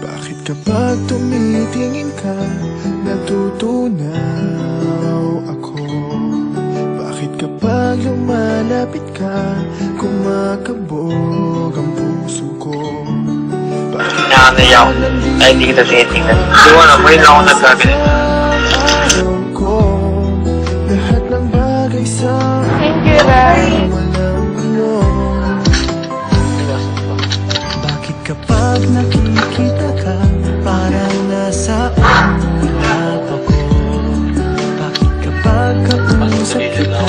Bakit kapag tumitingin ka, natutunaw ako? Bakit kapag lumalapit ka, kumakabog ang puso ko? Nakakaya ako. Ay, hindi kita tinitingnan. Diwa na, may lang ako nagkagalit. Lahat ng bagay sa Thank you, Ray. walang gulo. Bakit kapag nakikita ka, parang nasa ulap ako? Bakit kapag kausap kita,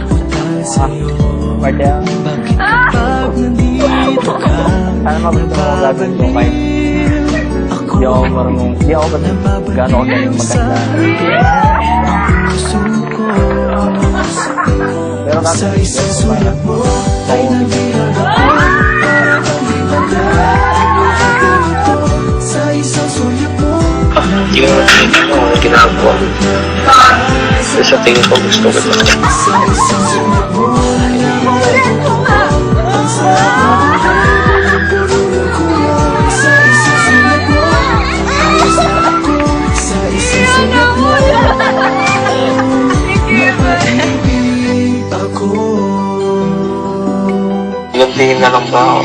utang sa'yo? Martel, Bakit kapag nandito ka, sana mabilis mo ako gagawin ko kahit hindi ako marunong, hindi ako gano'n ako galing maganda. puso ko? Pero Sa isang sulat mo ay nabihag ako. Sa isang sulat mo Hindi ko naman ano ginagawa. Pero sa tingin ko gusto ko ito. sa isang sulat mo ay nabihag ako. Ang sarap ng puno ng kulang. Sa isang sulat mo ayos na ako. Sa isang sulat mo napag-ibig ako. Ilang tingin na lang ba ako?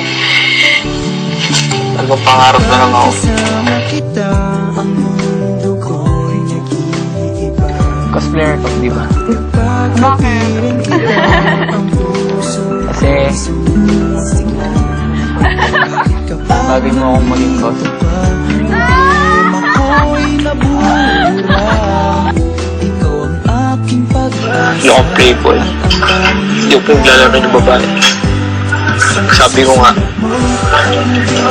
Ano pangarap na lang ako? Kasama kita, ang mundo ko'y nag-iiba. Cosplayer ko, di ba? Kapag napiling kita, ang puso Kasi bagay mo akong maging cosplayer. ako'y nabura. Ikaw ang aking pag-asa. Hindi ako playboy. Hindi ako naglalaro ng babae. Sabi ko nga,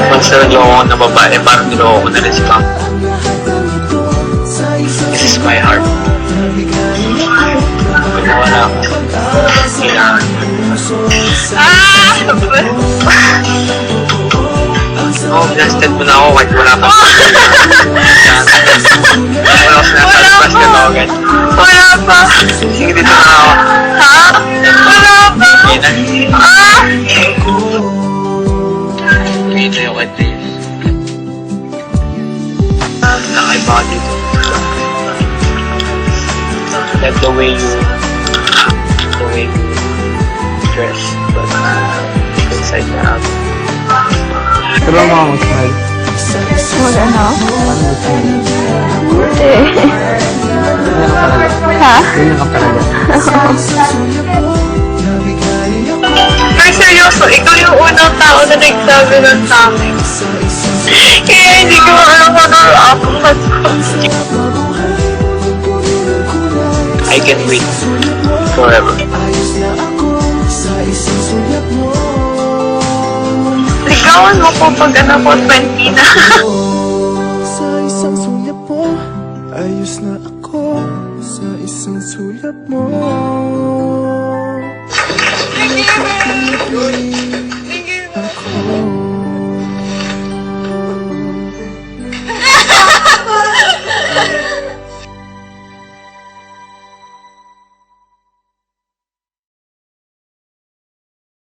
once na nagloko ko ng babae, parang niloko ko na rin si Mom. This is my heart. Pag nawala ako, kailangan. Oo, blasted mo na ako kahit wala pa. Wala ko sinasabi, blasted ako agad. Wala pa. Sige, dito na ako. Ha? Wala pa. Okay na. Ah! Dito yung kay Dave. Nakaiba ka dito. Like the way you dress, but inside the house. Pero mo ako smile. Mag-ano? Hindi. Ha? Ganyan ka talaga. Pero seryoso, ikaw yung unang tao na nagsabi nun sa akin. Kaya hindi ko alam kung ano ako. I can wait forever. Ligawan mo po pag ano ko 20 na. Sa isang sulyap mo, ayos na ako. Sa isang sulyap mo